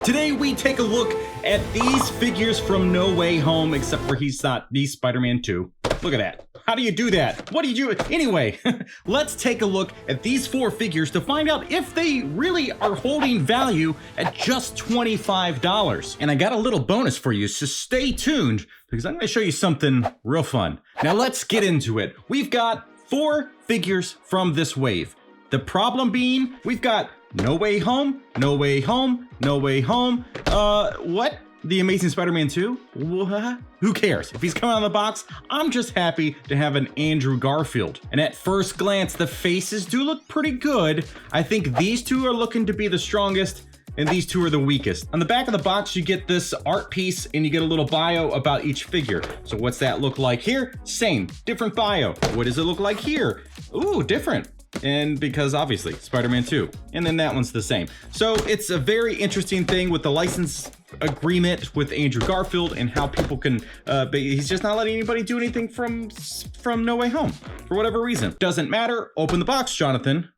Today we take a look at these figures from No Way Home, except for he's Spider-Man 2. Look at that. How do you do that? What do you do? Anyway, let's take a look at these 4 figures to find out if they really are holding value at just $25. And I got a little bonus for you, so stay tuned because I'm going to show you something real fun. Now let's get into it. We've got 4 figures from this wave. The problem being, we've got No Way Home, No Way Home, No Way Home. What? The Amazing Spider-Man 2? What? Who cares? If he's coming out of the box, I'm just happy to have an Andrew Garfield. And at first glance, the faces do look pretty good. I think these 2 are looking to be the strongest, and these 2 are the weakest. On the back of the box, you get this art piece, and you get a little bio about each figure. So what's that look like here? Same, different bio. What does it look like here? Ooh, different. And because obviously Spider-Man 2, and then that one's the same. So it's a very interesting thing with the license agreement with Andrew Garfield and how people can, but he's just not letting anybody do anything from No Way Home for whatever reason. Doesn't matter. Open the box, Jonathan.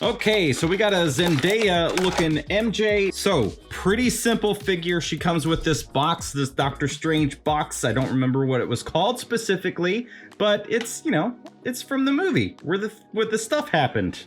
Okay, so we got a Zendaya looking MJ. So pretty simple figure. She comes with this box, this Doctor Strange box. I don't remember what it was called specifically, but it's, you know, it's from the movie where the stuff happened.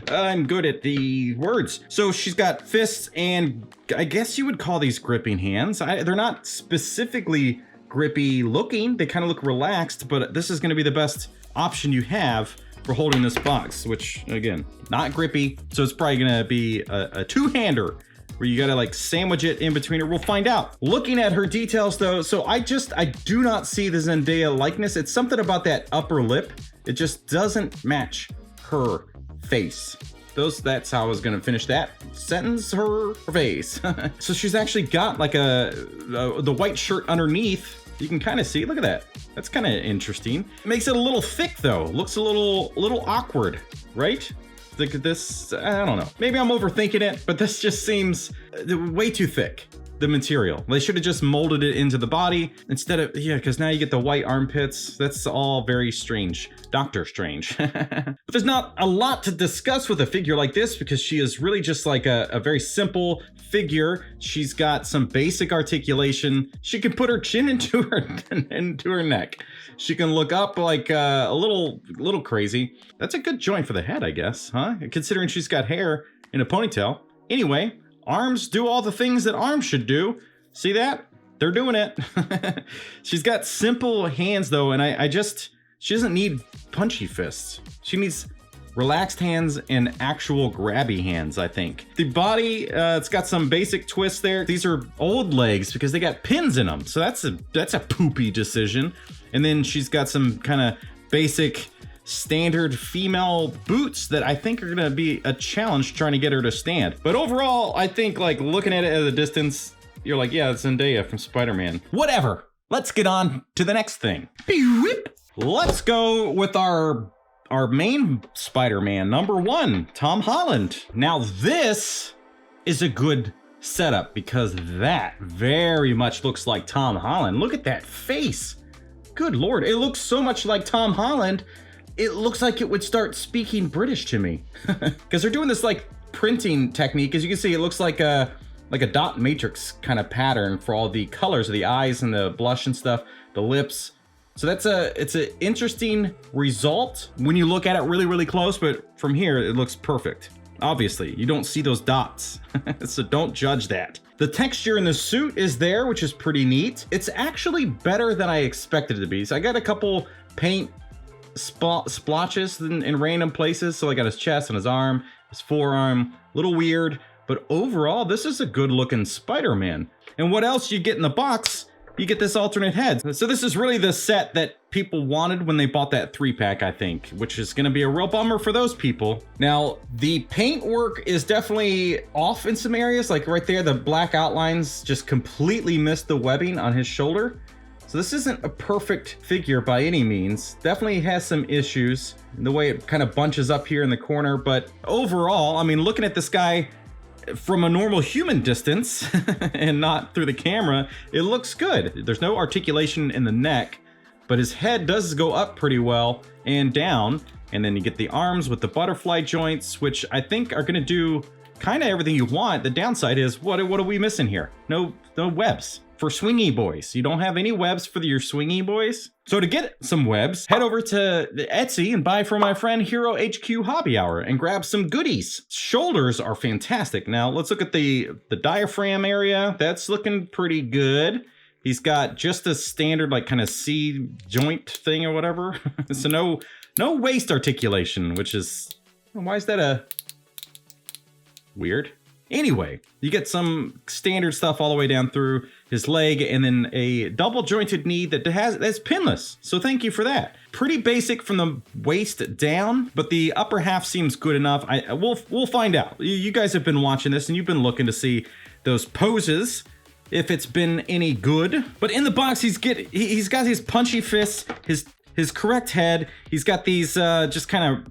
I'm good at the words. So she's got fists and I guess you would call these gripping hands. They're not specifically grippy looking. They kind of look relaxed, but this is going to be the best option you have for holding this box, which again, not grippy. So it's probably going to be a two-hander where you got to like sandwich it in between her. We'll find out. Looking at her details though, so I do not see the Zendaya likeness. It's something about that upper lip. It just doesn't match her face. That's how I was gonna finish that sentence, her face. So she's actually got like the white shirt underneath. You can kind of see, look at that. That's kind of interesting. It makes it a little thick though. Looks a little awkward, right? Look at this, I don't know. Maybe I'm overthinking it, but this just seems way too thick. The material. They should have just molded it into the body instead of, yeah, because now you get the white armpits. That's all very strange. Doctor Strange. But there's not a lot to discuss with a figure like this because she is really just like a very simple figure. She's got some basic articulation. She can put her chin into her neck. She can look up like a little crazy. That's a good joint for the head, I guess, huh? Considering she's got hair in a ponytail. Anyway, arms do all the things that arms should do. See that? They're doing it. She's got simple hands though, and she doesn't need punchy fists. She needs relaxed hands and actual grabby hands, I think. The body, it's got some basic twists there. These are old legs because they got pins in them. So that's a poopy decision. And then she's got some kind of basic standard female boots that I think are gonna be a challenge trying to get her to stand. But overall, I think like looking at it at a distance, you're like, yeah, it's Zendaya from Spider-Man. Whatever. Let's get on to the next thing. Let's go with our main Spider-Man, number 1, Tom Holland. Now this is a good setup because that very much looks like Tom Holland. Look at that face. Good Lord, it looks so much like Tom Holland. It looks like it would start speaking British to me because they're doing this like printing technique. As you can see, it looks like a dot matrix kind of pattern for all the colors of the eyes and the blush and stuff, the lips. So it's an interesting result when you look at it really, really close, but from here it looks perfect. Obviously, you don't see those dots, so don't judge that. The texture in the suit is there, which is pretty neat. It's actually better than I expected it to be. So I got a couple paint splotches in random places. So I got his chest and his arm, his forearm, a little weird, but overall, this is a good looking Spider-Man. And what else you get in the box? You get this alternate head. So this is really the set that people wanted when they bought that 3-pack, I think, which is gonna be a real bummer for those people. Now, the paint work is definitely off in some areas, like right there, the black outlines just completely missed the webbing on his shoulder. So this isn't a perfect figure by any means. Definitely has some issues in the way it kind of bunches up here in the corner, but overall, I mean, looking at this guy from a normal human distance and not through the camera, it looks good. There's no articulation in the neck, but his head does go up pretty well and down. And then you get the arms with the butterfly joints, which I think are gonna do kind of everything you want. The downside is, what are we missing here? No webs. For swingy boys. You don't have any webs for your swingy boys? So to get some webs, head over to Etsy and buy from my friend Hero HQ Hobby Hour and grab some goodies. Shoulders are fantastic. Now let's look at the diaphragm area. That's looking pretty good. He's got just a standard like kind of C joint thing or whatever. So no waist articulation, which is, why is that a weird? Anyway, you get some standard stuff all the way down through his leg, and then a double jointed knee that's pinless. So thank you for that. Pretty basic from the waist down, but the upper half seems good enough. We'll find out. You guys have been watching this and you've been looking to see those poses, if it's been any good. But in the box, he's got his punchy fists, his correct head. He's got these just kind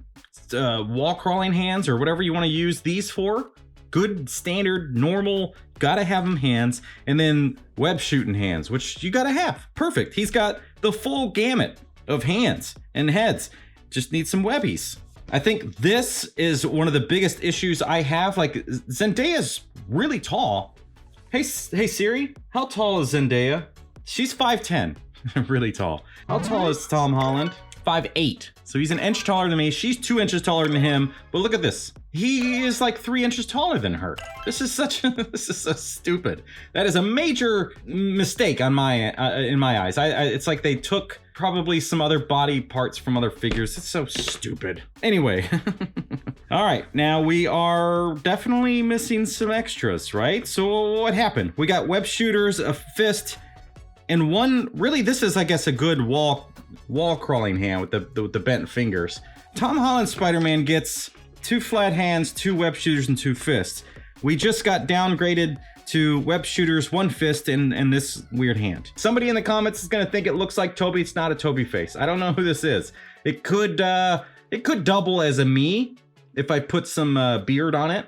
of wall crawling hands, or whatever you want to use these for. Good, standard, normal, gotta have them hands, and then web shooting hands, which you gotta have. Perfect. He's got the full gamut of hands and heads. Just need some webbies. I think this is one of the biggest issues I have. Like, Zendaya's really tall. Hey Siri, how tall is Zendaya? She's 5'10", really tall. How tall is Tom Holland? 5'8". So he's an inch taller than me. She's 2 inches taller than him. But look at this. He is like 3 inches taller than her. This is so stupid. That is a major mistake on in my eyes. It's like they took probably some other body parts from other figures. It's so stupid. Anyway. All right, now we are definitely missing some extras, right? So what happened? We got web shooters, a fist, and one, really this is, I guess, a good wall crawling hand with the bent fingers. Tom Holland Spider-Man gets 2 flat hands, 2 web shooters, and 2 fists. We just got downgraded to web shooters, 1 fist, and this weird hand. Somebody in the comments is gonna think it looks like Tobey. It's not a Tobey face. I don't know who this is. It could double as a me if I put some beard on it.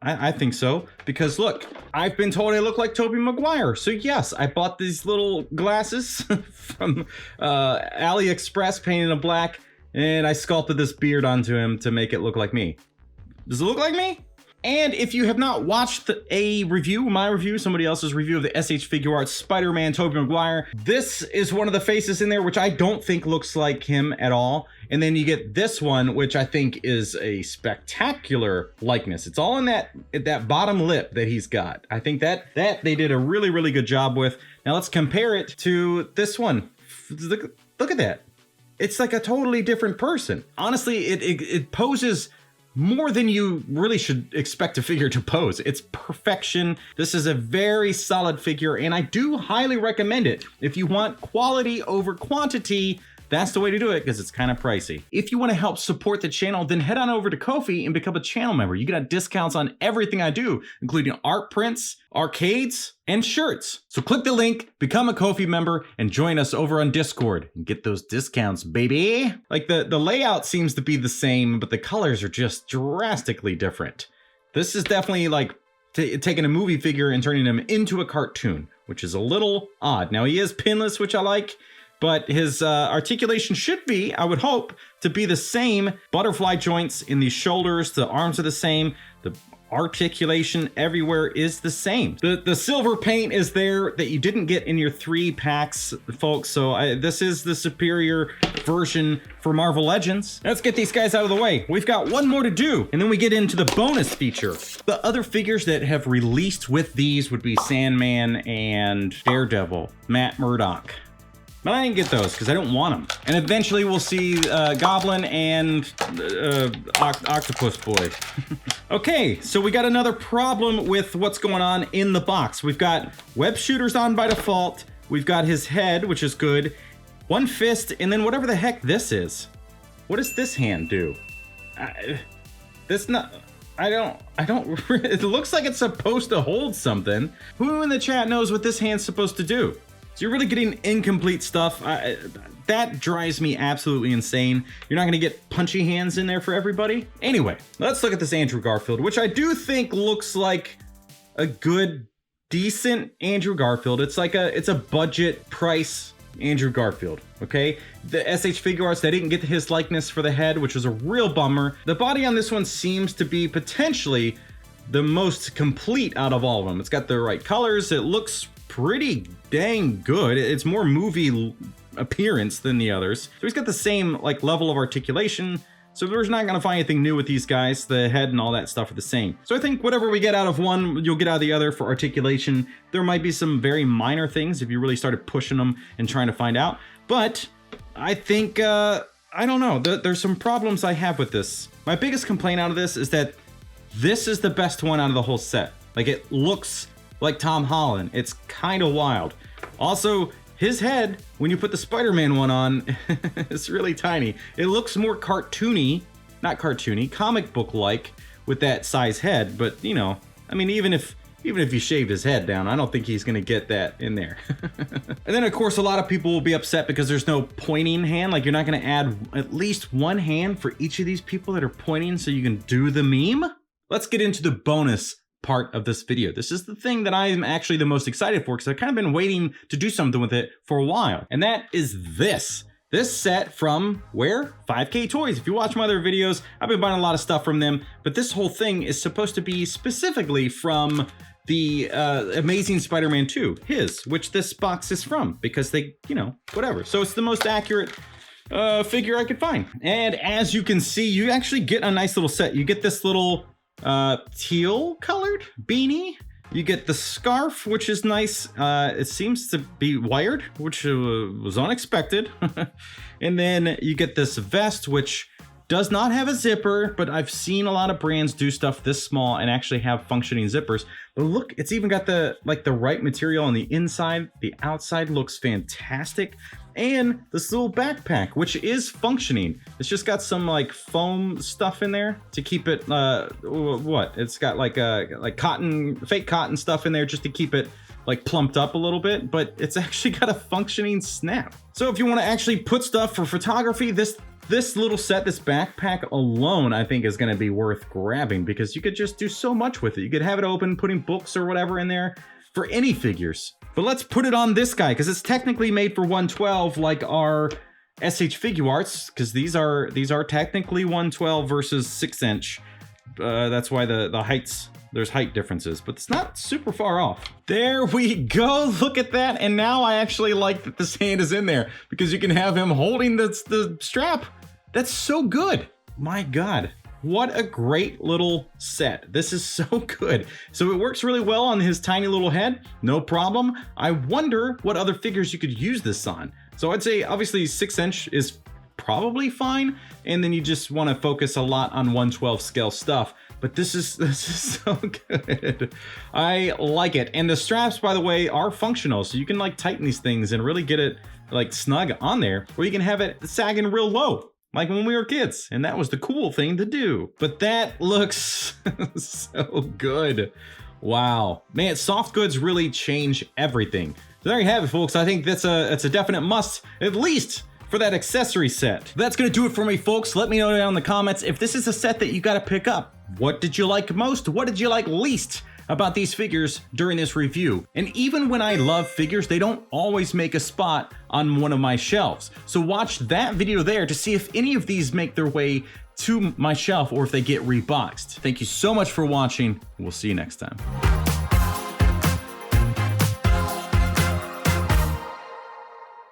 I think so, because look, I've been told I look like Tobey Maguire. So yes, I bought these little glasses from AliExpress painted in black, and I sculpted this beard onto him to make it look like me. Does it look like me? And if you have not watched a review, my review, somebody else's review of the SH Figure Arts Spider-Man Tobey Maguire, this is one of the faces in there which I don't think looks like him at all. And then you get this one, which I think is a spectacular likeness. It's all in that bottom lip that he's got. I think that they did a really, really good job with. Now let's compare it to this one. Look at that. It's like a totally different person. Honestly, it poses more than you really should expect a figure to pose. It's perfection. This is a very solid figure, and I do highly recommend it. If you want quality over quantity, that's the way to do it, because it's kind of pricey. If you want to help support the channel, then head on over to Ko-fi and become a channel member. You get discounts on everything I do, including art prints, arcades, and shirts. So click the link, become a Ko-fi member, and join us over on Discord and get those discounts, baby. Like the layout seems to be the same, but the colors are just drastically different. This is definitely like taking a movie figure and turning him into a cartoon, which is a little odd. Now he is pinless, which I like, but his articulation should be, I would hope, to be the same. Butterfly joints in the shoulders, the arms are the same, the articulation everywhere is the same. The silver paint is there that you didn't get in your 3 packs, folks, so this is the superior version for Marvel Legends. Let's get these guys out of the way. We've got one more to do, and then we get into the bonus feature. The other figures that have released with these would be Sandman and Daredevil, Matt Murdock. But I didn't get those because I don't want them. And eventually we'll see Goblin and Octopus Boy. Okay, so we got another problem with what's going on in the box. We've got web shooters on by default. We've got his head, which is good. 1 fist, and then whatever the heck this is. What does this hand do? It looks like it's supposed to hold something. Who in the chat knows what this hand's supposed to do? So you're really getting incomplete stuff. That drives me absolutely insane. You're not gonna get punchy hands in there for everybody. Anyway, let's look at this Andrew Garfield, which I do think looks like a good, decent Andrew Garfield. It's a budget price Andrew Garfield, okay? The SH Figure Arts, they didn't get his likeness for the head, which was a real bummer. The body on this one seems to be potentially the most complete out of all of them. It's got the right colors. It looks pretty dang good. It's more movie appearance than the others. So he's got the same like level of articulation. So we're not gonna find anything new with these guys. The head and all that stuff are the same. So I think whatever we get out of one, you'll get out of the other for articulation. There might be some very minor things if you really started pushing them and trying to find out. But I think, I don't know, there's some problems I have with this. My biggest complaint out of this is that this is the best one out of the whole set. Like, it looks like Tom Holland. It's kind of wild. Also, his head, when you put the Spider-Man one on, it's really tiny. It looks more cartoony, not cartoony, comic book-like with that size head, but you know, I mean, even if you shaved his head down, I don't think he's gonna get that in there. And then of course, a lot of people will be upset because there's no pointing hand. Like, you're not gonna add at least one hand for each of these people that are pointing so you can do the meme? Let's get into the bonus part of this video. This is the thing that I'm actually the most excited for because I've kind of been waiting to do something with it for a while. And that is this. This set from where? 5K Toys. If you watch my other videos, I've been buying a lot of stuff from them, but this whole thing is supposed to be specifically from the Amazing Spider-Man 2, which this box is from because they, you know, whatever. So it's the most accurate figure I could find. And as you can see, you actually get a nice little set. You get this little teal colored beanie. You get the scarf, which is nice. It seems to be wired, which was unexpected. And then you get this vest, which does not have a zipper, but I've seen a lot of brands do stuff this small and actually have functioning zippers. But look, it's even got the right material on the inside. The outside looks fantastic. And this little backpack, which is functioning. It's just got some like foam stuff in there to keep it, it's got like cotton, fake cotton stuff in there just to keep it like plumped up a little bit, but it's actually got a functioning snap. So if you want to actually put stuff for photography, this little set, this backpack alone, I think is going to be worth grabbing because you could just do so much with it. You could have it open, putting books or whatever in there for any figures. But let's put it on this guy because it's technically made for 112 like our SH Figuarts, because these are technically 112 versus 6-inch. That's why the heights, there's height differences, but it's not super far off. There we go, look at that. And now I actually like that this hand is in there because you can have him holding the strap. That's so good. My God, what a great little set. This is so good. So it works really well on his tiny little head, no problem. I wonder what other figures you could use this on. So I'd say obviously 6-inch is probably fine, and then you just want to focus a lot on 112 scale stuff. But this is so good. I like it. And the straps, by the way, are functional, so you can like tighten these things and really get it like snug on there, or you can have it sagging real low, like when we were kids, and that was the cool thing to do. But that looks so good. Wow, man, soft goods really change everything. So there you have it, folks. I think that's a definite must, at least for that accessory set. That's gonna do it for me, folks. Let me know down in the comments if this is a set that you gotta pick up. What did you like most? What did you like least about these figures during this review? And even when I love figures, they don't always make a spot on one of my shelves. So watch that video there to see if any of these make their way to my shelf or if they get reboxed. Thank you so much for watching. We'll see you next time.